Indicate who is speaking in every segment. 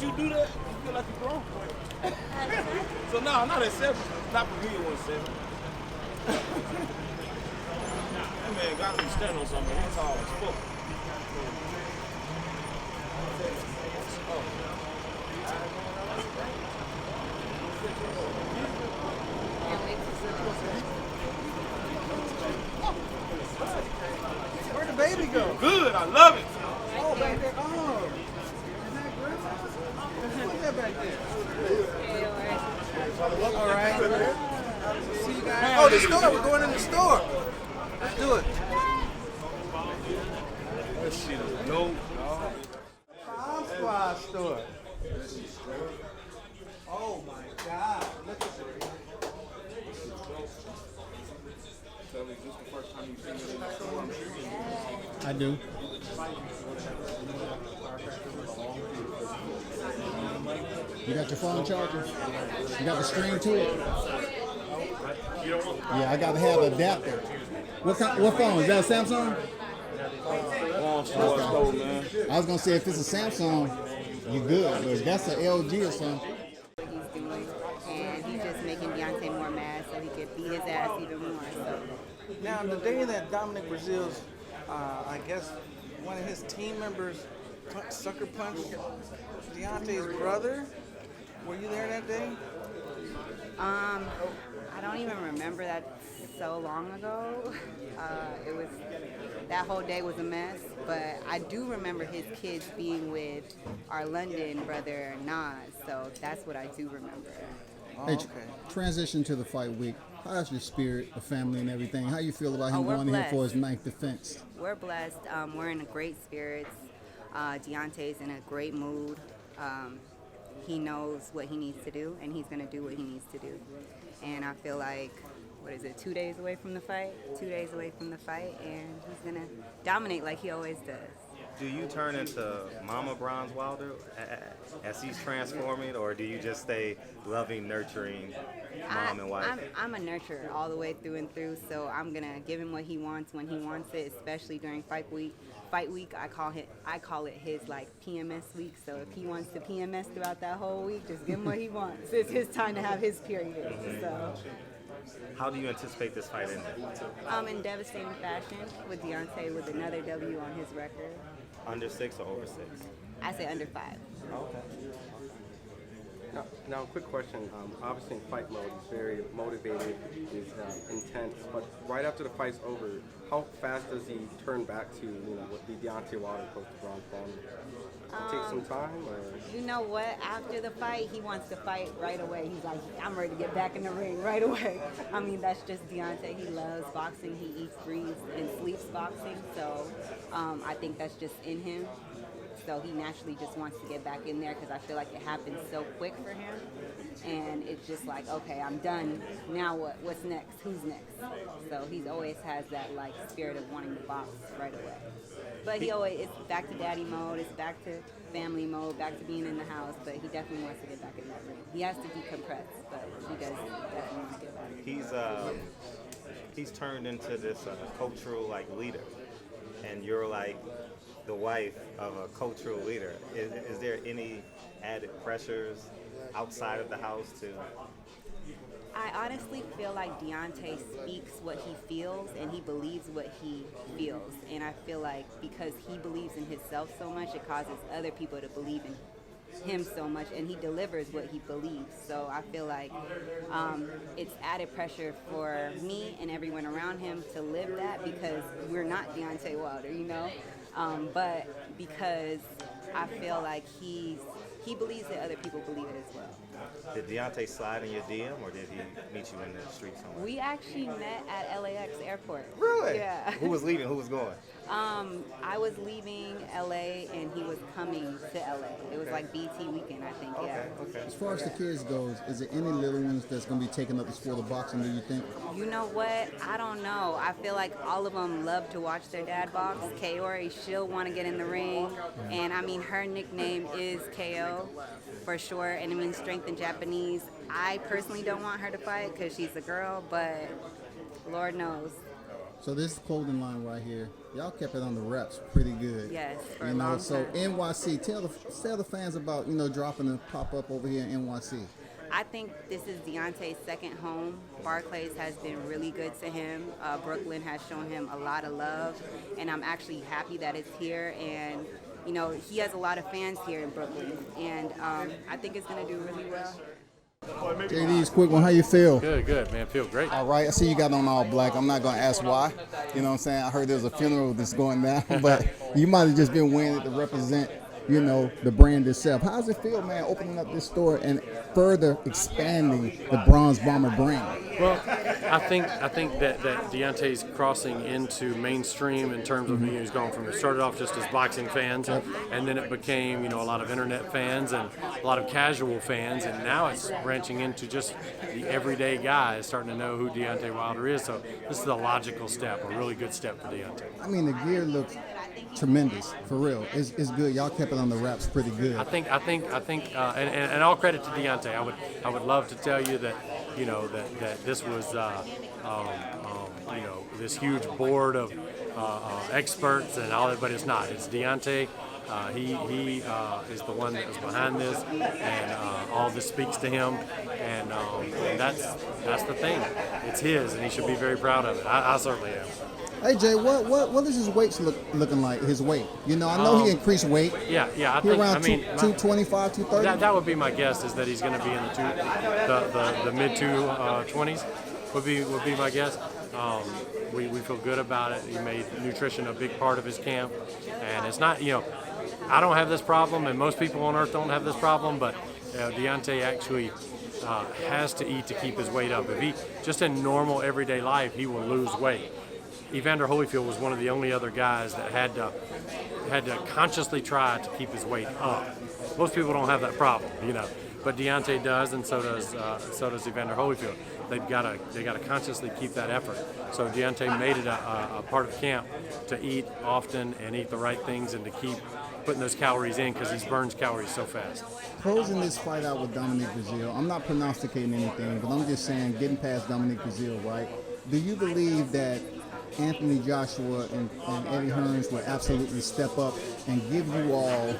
Speaker 1: once you do that, you feel like you're grown. So no, not at 7. Not for me, it was 7. That man got to be standing on something. He's tall as fuck.
Speaker 2: Where'd the baby go?
Speaker 1: Good, I love it.
Speaker 2: Oh, back there. Oh. Is that good? Put that back there. All right. See you guys. Oh, the store. We're going in the store. Let's do it.
Speaker 1: That shit is dope.
Speaker 2: Bomb Squad store. Oh my God. Look at this.
Speaker 1: Telli, is this the first time you've seen it in the store? I'm sure
Speaker 3: I do. You got your phone charger? You got the string to it? Yeah, I got to have an adapter. What phone? Is that a Samsung?
Speaker 1: store, man.
Speaker 3: I was going to say, if it's a Samsung, you good. But if that's an LG or something.
Speaker 4: What he's doing, and he's just making Deontay more mad so he could beat his ass even more. So.
Speaker 2: Now, the day that Dominic Breazeale's, I guess, one of his team members sucker punched Deontay's brother, were you there that day?
Speaker 4: I don't even remember that so long ago. It was, that whole day was a mess, but I do remember his kids being with our London brother, Nas, so that's what I do remember.
Speaker 2: Oh,
Speaker 3: Hey,
Speaker 2: okay.
Speaker 3: transition to the fight week. How's your spirit, the family, and everything? How you feel about him
Speaker 4: we're
Speaker 3: going in here for
Speaker 4: blessed.
Speaker 3: his 9th defense?
Speaker 4: We're blessed. We're in a great spirits. Deontay's in a great mood. He knows what he needs to do, and he's going to do what he needs to do. And I feel like, 2 days away from the fight? 2 days away from the fight, and he's going to dominate like he always does.
Speaker 5: Do you turn into Mama Bronze Wilder as he's transforming, or do you just stay loving, nurturing mom and wife?
Speaker 4: I'm a nurturer all the way through and through, so I'm going to give him what he wants when he wants it, especially during fight week. Fight week, I call it his like PMS week. So if he wants to PMS throughout that whole week, just give him what he wants. It's his time to have his period. So.
Speaker 5: How do you anticipate this fight ending?
Speaker 4: In devastating fashion with Deontay with another W on his record.
Speaker 5: Under 6 or over 6?
Speaker 4: I say under 5.
Speaker 5: Okay.
Speaker 6: Now, quick question. Obviously, in fight mode, he's very motivated, he's intense. But right after the fight's over, how fast does he turn back to, what the Deontay Wilder opposed to Bronzebomber? Take some time, or?
Speaker 4: You know what? After the fight, he wants to fight right away. He's like, I'm ready to get back in the ring right away. I mean, that's just Deontay. He loves boxing. He eats, breathes, and sleeps boxing. So I think that's just in him. So he naturally just wants to get back in there because I feel like it happens so quick for him. And it's just like, okay, I'm done. Now what? What's next? Who's next? So he always has that like spirit of wanting to box right away. But it's back to daddy mode, it's back to family mode, back to being in the house, but he definitely wants to get back in that ring. He has to decompress, but he does definitely want to get back.
Speaker 5: He's turned into this cultural like leader, and you're like the wife of a cultural leader. Is there any added pressures outside of the house to?
Speaker 4: I honestly feel like Deontay speaks what he feels and he believes what he feels. And I feel like because he believes in himself so much, it causes other people to believe in him so much, and he delivers what he believes. So I feel like it's added pressure for me and everyone around him to live that because we're not Deontay Wilder, but because I feel like he believes that other people believe it as well.
Speaker 5: Did Deontay slide in your DM, or did he meet you in the street somewhere?
Speaker 4: We actually met at LAX airport.
Speaker 5: Really?
Speaker 4: Yeah.
Speaker 5: Who was leaving? Who was going?
Speaker 4: I was leaving LA and he was coming to LA. It was like BT weekend, I think. Yeah.
Speaker 5: Okay.
Speaker 3: As far as the kids goes, is there any little ones that's going to be taking up the sport of boxing, do you think?
Speaker 4: You know what? I don't know. I feel like all of them love to watch their dad box. Kaori, she'll want to get in the ring. And I mean, her nickname is KO for sure, and it means strength in Japanese. I personally don't want her to fight because she's a girl, but Lord knows
Speaker 3: So this clothing line right here, y'all kept it on the reps pretty good.
Speaker 4: Yes, for
Speaker 3: You
Speaker 4: a
Speaker 3: know,
Speaker 4: long
Speaker 3: so
Speaker 4: time.
Speaker 3: NYC, tell the fans about, you know, dropping a pop-up over here in NYC.
Speaker 4: I think this is Deontay's second home. Barclays has been really good to him. Brooklyn has shown him a lot of love, and I'm actually happy that it's here. And you know, he has a lot of fans here in Brooklyn, and I think it's going to do really well here.
Speaker 3: JD's quick one, how you feel?
Speaker 7: Good, man. Feel great.
Speaker 3: All right, I see you got on all black. I'm not going to ask why. You know what I'm saying? I heard there's a funeral that's going down, but you might have just been wearing it to represent, you know, the brand itself. How does it feel, man, opening up this store and further expanding the Bronzebomber brand?
Speaker 7: Well, I think that Deontay's crossing into mainstream in terms of, you know, he's going from, it started off just as boxing fans, and then it became, you know, a lot of internet fans and a lot of casual fans, and now it's branching into just the everyday guy starting to know who Deontay Wilder is. So this is a logical step, a really good step for Deontay.
Speaker 3: I mean, the gear looks tremendous, for real. It's good. Y'all kept it on the wraps pretty good.
Speaker 7: I think, and all credit to Deontay. I would love to tell you that, you know, that this was, you know, this huge board of experts and all that, but it's not. It's Deontay. He is the one that was behind this, and all this speaks to him, and that's the thing. It's his, and he should be very proud of it. I certainly am.
Speaker 3: Hey Jay, what is his weight looking like? His weight, you know, I know he increased weight.
Speaker 7: Yeah. I
Speaker 3: He
Speaker 7: think,
Speaker 3: around
Speaker 7: I mean,
Speaker 3: 225, 230.
Speaker 7: that would be my guess, is that he's going to be in the mid 220s. Would be my guess. We feel good about it. He made nutrition a big part of his camp, and it's not, you know, I don't have this problem, and most people on earth don't have this problem, but Deontay actually has to eat to keep his weight up. If he just in normal everyday life, he will lose weight. Evander Holyfield was one of the only other guys that had to consciously try to keep his weight up. Most people don't have that problem, you know, but Deontay does, and so does Evander Holyfield. They got to consciously keep that effort. So Deontay made it a part of camp to eat often and eat the right things and to keep putting those calories in, because he burns calories so fast.
Speaker 3: Closing this fight out with Dominic Breazeale, I'm not prognosticating anything, but I'm just saying, getting past Dominic Breazeale, right? Do you believe that Anthony Joshua and Eddie Hearns will absolutely step up and give you all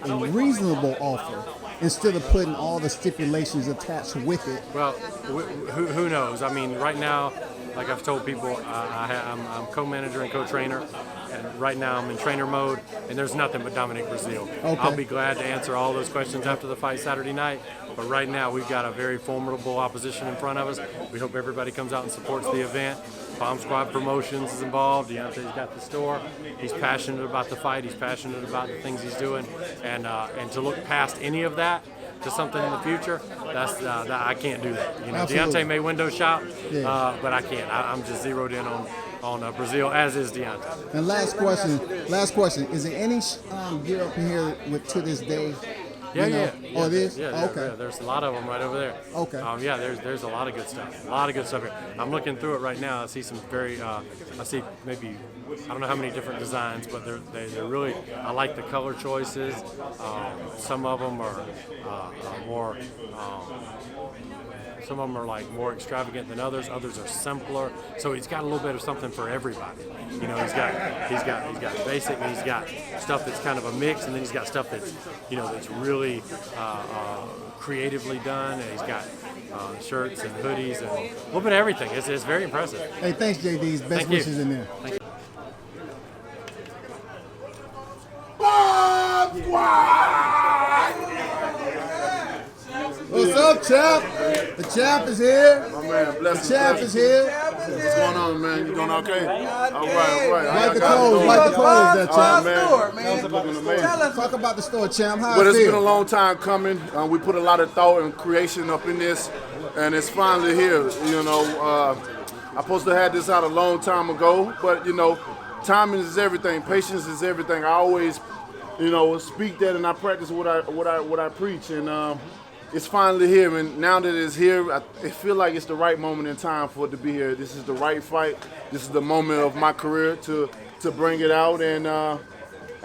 Speaker 3: a reasonable offer instead of putting all the stipulations attached with it?
Speaker 7: Well, who knows? I mean, right now, like I've told people, I'm co-manager and co-trainer, and right now I'm in trainer mode, and there's nothing but Dominic Breazeale.
Speaker 3: Okay.
Speaker 7: I'll be glad to answer all those questions after the fight Saturday night, but right now we've got a very formidable opposition in front of us. We hope everybody comes out and supports the event. Bomb Squad Promotions is involved. Deontay's got the store. He's passionate about the fight. He's passionate about the things he's doing, and to look past any of that to something in the future, that I can't do that. You know,
Speaker 3: Absolutely.
Speaker 7: Deontay may window shop,
Speaker 3: Yeah.
Speaker 7: But I can't. I'm just zeroed in on Breazeale, as is Deontay.
Speaker 3: And last question, is there any gear up in here to this day?
Speaker 7: Yeah.
Speaker 3: Oh, it is?
Speaker 7: Yeah,
Speaker 3: Okay.
Speaker 7: yeah, there's a lot of them right over there.
Speaker 3: Okay.
Speaker 7: Yeah, there's a lot of good stuff. A lot of good stuff here. I'm looking through it right now. I see some very, I see maybe, I don't know how many different designs, but they're really, I like the color choices. Some of them are more, some of them are like more extravagant than others. Others are simpler. So he's got a little bit of something for everybody. You know, he's got basic, and he's got stuff that's kind of a mix, and then he's got stuff that's, you know, that's really creatively done. And he's got shirts and hoodies and a little bit of everything. It's very impressive.
Speaker 3: Hey, thanks, JD's. Best
Speaker 7: Thank you.
Speaker 3: wishes in there.
Speaker 7: Thank you.
Speaker 3: What's up, Champ? The Champ is here.
Speaker 8: My man, bless
Speaker 3: The Champ is here.
Speaker 8: What's going on, man? You doing okay? All right.
Speaker 3: Like the clothes, that Champ.
Speaker 8: Man, it's looking amazing.
Speaker 3: Talk about the store, Champ. How
Speaker 8: But
Speaker 3: it
Speaker 8: it's been a
Speaker 3: feel?
Speaker 8: long time coming. We put a lot of thought and creation up in this, and it's finally here. You know, I supposed to have this out a long time ago, but you know, timing is everything. Patience is everything. I always, you know, speak that, and I practice what I preach, and it's finally here. And now that it's here, I feel like it's the right moment in time for it to be here. This is the right fight. This is the moment of my career to bring it out, and I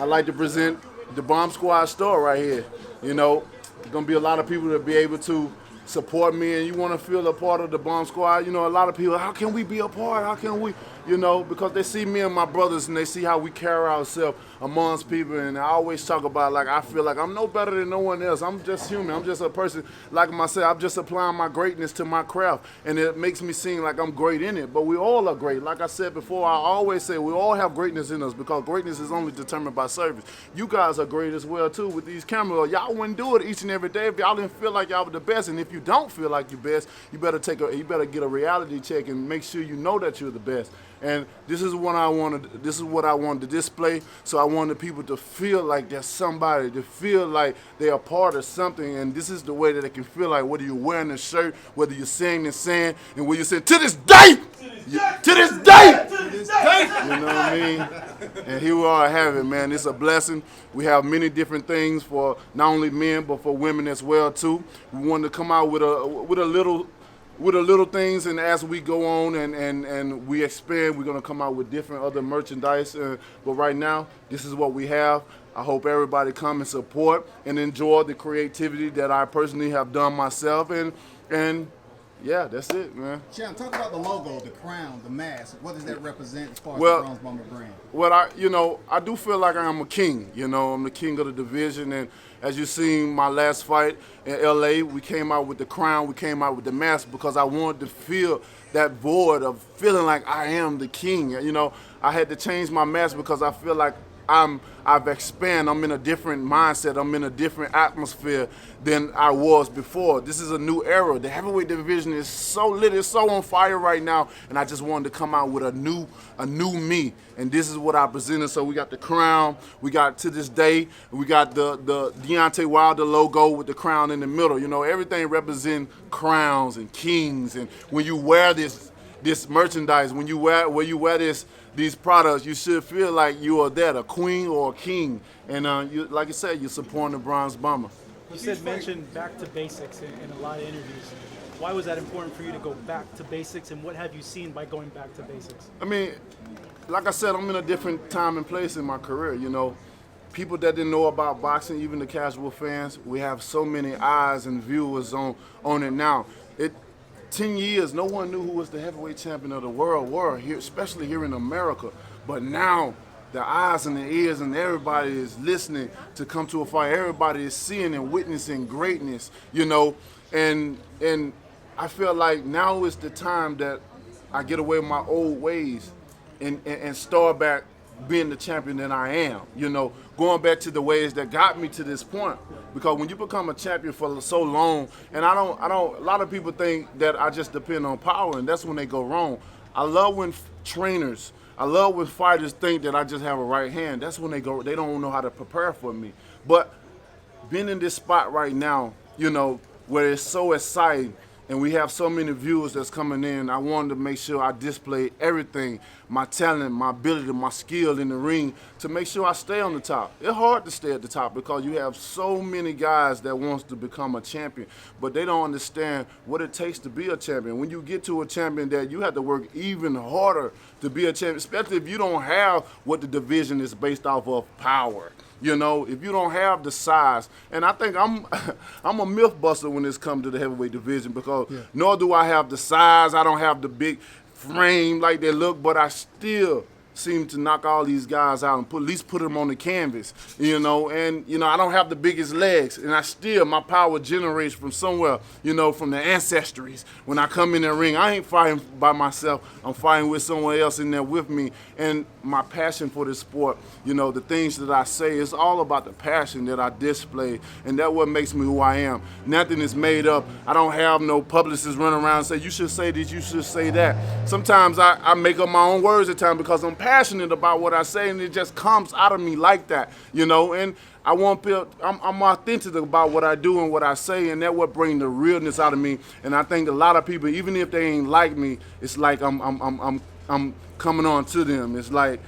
Speaker 8: like to present the Bomb Squad store right here. You know, there's gonna be a lot of people that be able to support me, and you want to feel a part of the Bomb Squad. You know, a lot of people, how can we be a part? How can we? you know, because they see me and my brothers and they see how we carry ourselves amongst people. And I always talk about, like, I feel like I'm no better than no one else. I'm just human. I'm just a person like myself. I'm just applying my greatness to my craft, and it makes me seem like I'm great in it. But we all are great. Like I said before, I always say we all have greatness in us because greatness is only determined by service. You guys are great as well, too, with these cameras. Y'all wouldn't do it each and every day if y'all didn't feel like y'all were the best. And if you don't feel like you're best, you better get a reality check and make sure you know that you're the best. And this is what I wanted. This is what I wanted to display. So I wanted people to feel like there's somebody, to feel like they're a part of something. And this is the way that they can feel like, whether you're wearing a shirt, whether you're singing and saying, and when you say to this day, to this day, you know what I mean? And here we are, have it, man. It's a blessing. We have many different things for not only men but for women as well too. We wanted to come out with a little things, and as we go on and we expand, we're going to come out with different other merchandise. But right now, this is what we have. I hope everybody come and support and enjoy the creativity that I personally have done myself. And yeah, that's it, man.
Speaker 3: Sean, talk about the logo, the crown, the mask. What does that represent as far as the Bronzebomber brand?
Speaker 8: Well, I do feel like I am a king. You know, I'm the king of the division. And as you seen my last fight in LA, we came out with the crown, we came out with the mask because I wanted to feel that void of feeling like I am the king. You know, I had to change my mask because I feel like I've expanded. I'm in a different mindset. I'm in a different atmosphere than I was before. This is a new era. The heavyweight division is so lit. It's so on fire right now. And I just wanted to come out with a new me. And this is what I presented. So we got the crown. We got to this day. We got the Deontay Wilder logo with the crown in the middle. You know, everything represents crowns and kings. And when you wear this merchandise, when you wear these products, you should feel like you are that, a queen or a king. And you, like I said, you're supporting the Bronzebomber.
Speaker 9: You mentioned back to basics in a lot of interviews. Why was that important for you to go back to basics, and what have you seen by going back to basics?
Speaker 8: I mean, like I said, I'm in a different time and place in my career, you know. People that didn't know about boxing, even the casual fans, we have so many eyes and viewers on it now. 10 years, no one knew who was the heavyweight champion of the world, here, especially here in America. But now, the eyes and the ears and everybody is listening to come to a fight. Everybody is seeing and witnessing greatness, you know. And I feel like now is the time that I get away with my old ways and start back being the champion that I am, you know, going back to the ways that got me to this point. Because when you become a champion for so long, and a lot of people think that I just depend on power, and that's when they go wrong. I love when fighters think that I just have a right hand. That's when they don't know how to prepare for me. But being in this spot right now, you know, where it's so exciting, and we have so many viewers that's coming in, I wanted to make sure I display everything, my talent, my ability, my skill in the ring, to make sure I stay on the top. It's hard to stay at the top because you have so many guys that wants to become a champion, but they don't understand what it takes to be a champion. When you get to a champion, that you have to work even harder to be a champion, especially if you don't have what the division is based off of, power. You know, if you don't have the size, and I think I'm a myth buster when this comes to the heavyweight division, because nor do I have the size, I don't have the big frame like they look, but I still seem to knock all these guys out and at least put them on the canvas, you know. And, you know, I don't have the biggest legs, and my power generates from somewhere, you know, from the ancestries. When I come in the ring, I ain't fighting by myself. I'm fighting with someone else in there with me. And my passion for this sport, you know, the things that I say, it's all about the passion that I display, and that's what makes me who I am. Nothing is made up. I don't have no publicists running around and say, you should say this, you should say that. Sometimes I make up my own words at times because I'm passionate about what I say, and it just comes out of me like that, you know. And I'm authentic about what I do and what I say, and that's what brings the realness out of me. And I think a lot of people, even if they ain't like me, it's like I'm coming on to them. It's like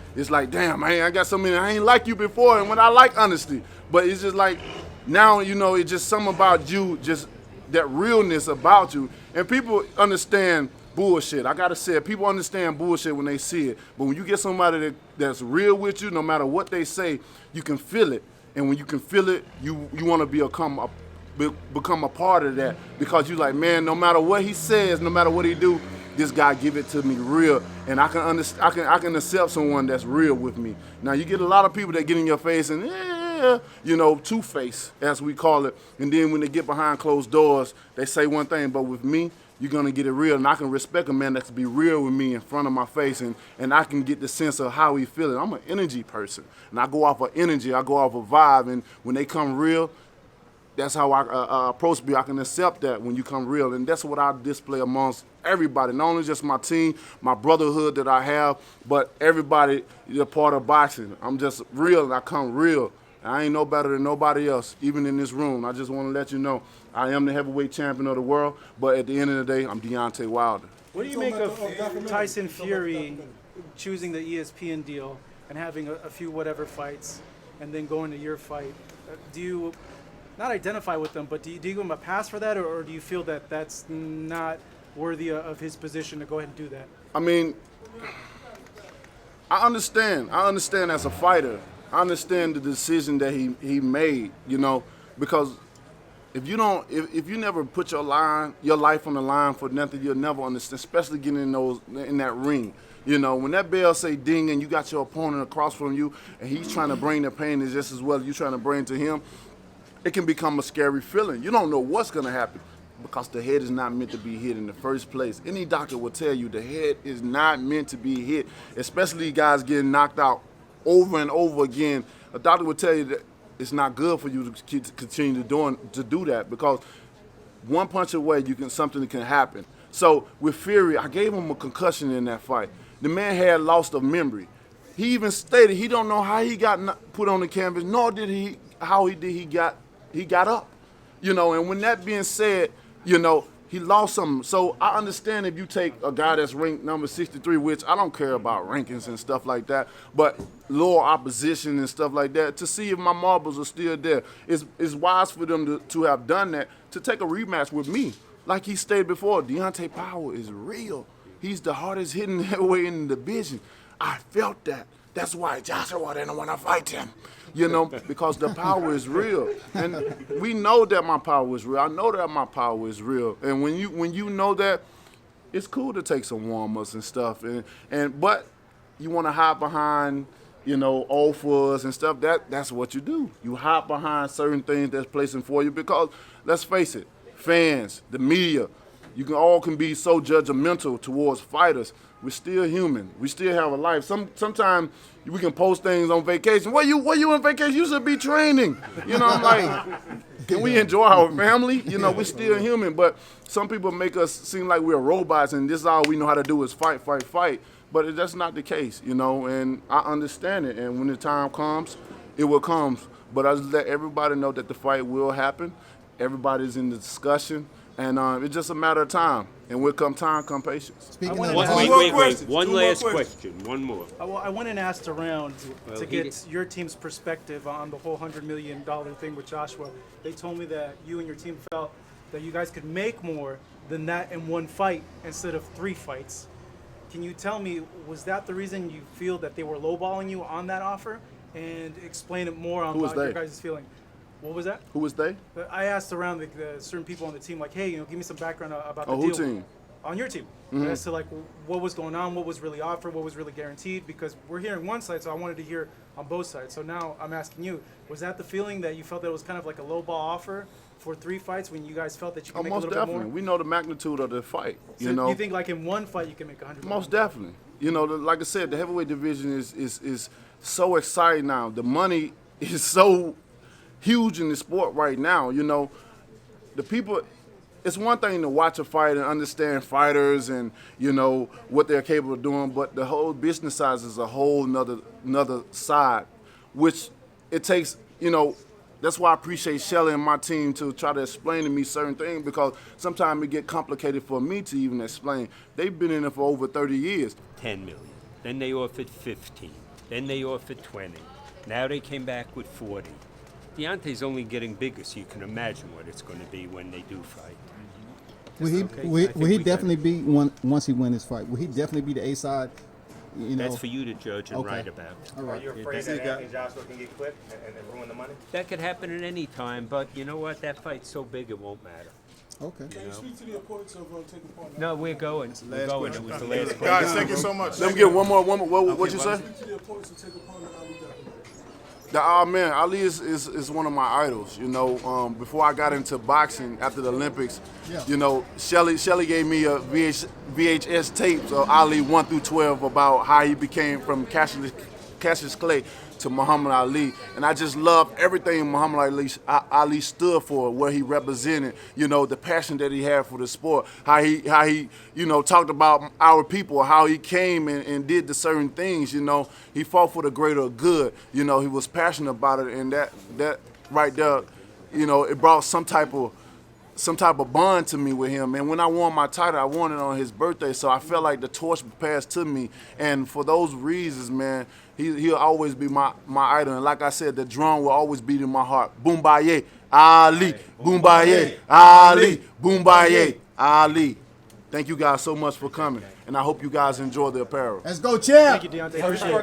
Speaker 8: damn, man, I got so many. I ain't like you before, and when I like honesty, but it's just like now, you know, it's just something about you, just that realness about you, and people understand bullshit. I gotta say it. People understand bullshit when they see it. But when you get somebody that's real with you, no matter what they say, you can feel it. And when you can feel it, you want to become a part of that, because you like, man, no matter what he says, no matter what he do, this guy give it to me real, and I can accept someone that's real with me. Now you get a lot of people that get in your face and two-face as we call it, and then when they get behind closed doors, they say one thing, but with me, you're gonna get it real, and I can respect a man that's be real with me in front of my face, and I can get the sense of how he feeling. I'm an energy person, and I go off of energy, I go off of vibe, and when they come real, that's how I approach me. I can accept that when you come real, and that's what I display amongst everybody, not only just my team, my brotherhood that I have, but everybody that's part of boxing. I'm just real, and I come real. I ain't no better than nobody else, even in this room. I just want to let you know I am the heavyweight champion of the world, but at the end of the day, I'm Deontay Wilder.
Speaker 9: What do you make of Tyson Fury choosing the ESPN deal and having a few whatever fights and then going to your fight? Do you not identify with them, but do you give him a pass for that, or do you feel that that's not worthy of his position to go ahead and do that?
Speaker 8: I mean, I understand. I understand as a fighter. I understand the decision that he made, because if you never put your life on the line for nothing, you'll never understand, especially getting in that ring. When that bell say ding and you got your opponent across from you and he's trying to bring the pain just as well as you trying to bring to him, it can become a scary feeling. You don't know what's going to happen because the head is not meant to be hit in the first place. Any doctor will tell you the head is not meant to be hit, especially guys getting knocked out over and over again. A doctor will tell you that it's not good for you to continue to do that, because one punch away, something can happen. So with Fury, I gave him a concussion in that fight. The man had lost of memory. He even stated he don't know how he got put on the canvas, nor did he got up. And when that being said, he lost something. So I understand if you take a guy that's ranked number 63, which I don't care about rankings and stuff like that, but lower opposition and stuff like that, to see if my marbles are still there. It's wise for them to have done that, to take a rematch with me. Like he stated before, Deontay Power is real. He's the hardest hitting heavyweight in the division. I felt that. That's why Joshua didn't want to fight him, because the power is real. And we know that my power is real. I know that my power is real. And when you know that, it's cool to take some warm-ups and stuff. But you want to hide behind, offers and stuff. That's what you do. You hide behind certain things that's placing for you, because let's face it, fans, the media, all can be so judgmental towards fighters. We're still human. We still have a life. Sometimes we can post things on vacation. Where you on vacation? You should be training. I'm like, can we enjoy our family? We're still human. But some people make us seem like we're robots and this is all we know how to do is fight, fight, fight. But that's not the case, and I understand it. And when the time comes, it will come. But I just let everybody know that the fight will happen. Everybody's in the discussion. And it's just a matter of time. And when come time, come patience.
Speaker 10: Wait. One last question. One more.
Speaker 9: I went and asked around to get your team's perspective on the whole $100 million thing with Joshua. They told me that you and your team felt that you guys could make more than that in one fight instead of 3 fights. Can you tell me, was that the reason you feel that they were lowballing you on that offer? And explain it more on about your guys' feeling. What was that?
Speaker 8: Who was they?
Speaker 9: I asked around the certain people on the team, like, hey, give me some background about the
Speaker 8: deal.
Speaker 9: Who
Speaker 8: team?
Speaker 9: On your team.
Speaker 8: Mm-hmm.
Speaker 9: As to like what was going on, what was really offered, what was really guaranteed, because we're hearing one side, so I wanted to hear on both sides. So now I'm asking you, was that the feeling that you felt that it was kind of like a low ball offer for 3 fights when you guys felt that you could make a little bit more?
Speaker 8: We know the magnitude of the fight.
Speaker 9: So you think like in one fight you can make 100
Speaker 8: Most definitely. Like I said, the heavyweight division is so exciting now. The money is so huge in the sport right now. The people, it's one thing to watch a fight and understand fighters and what they're capable of doing, but the whole business side is a whole another side, which it takes. That's why I appreciate Shelly and my team to try to explain to me certain things, because sometimes it get complicated for me to even explain. They've been in it for over 30 years.
Speaker 10: 10 million. Then they offered 15. Then they offered 20. Now they came back with 40. Deontay's only getting bigger, so you can imagine what it's going to be when they do fight.
Speaker 3: Will he definitely be once he wins his fight? Will he definitely be the A side?
Speaker 10: That's for you to judge and write about.
Speaker 3: All right.
Speaker 5: Are you afraid that Anthony Joshua can get clipped and ruin the money?
Speaker 10: That could happen at any time, but you know what? That fight's so big it won't matter.
Speaker 3: Okay.
Speaker 11: Can you speak to the importance of taking part?
Speaker 10: No, we're going. We're going. It was the last question.
Speaker 8: Guys, thank you so much. Let me get one more. What you say?
Speaker 11: Speak to the importance of taking part in the Ali documentary.
Speaker 8: Man, Ali is one of my idols. You know, before I got into boxing after the Olympics, you know, Shelly gave me a VHS tapes of Ali 1 through 12 about how he became from Cassius Clay to Muhammad Ali, and I just loved everything Muhammad Ali stood for, where he represented, you know, the passion that he had for the sport, how he you know, talked about our people, how he came and did the certain things, you know, he fought for the greater good, you know, he was passionate about it, and that right there, you know, it brought some type of bond to me with him. And when I won my title, I won it on his birthday, so I felt like the torch was passed to me. And for those reasons, man, he'll always be my idol. And like I said, the drum will always beat in my heart. Boombaye, Ali. Boombaye, Ali. Boombaye, Ali. Thank you guys so much for coming, and I hope you guys enjoy the apparel.
Speaker 3: Let's go, champ.
Speaker 9: Thank you, Deontay. Appreciate it.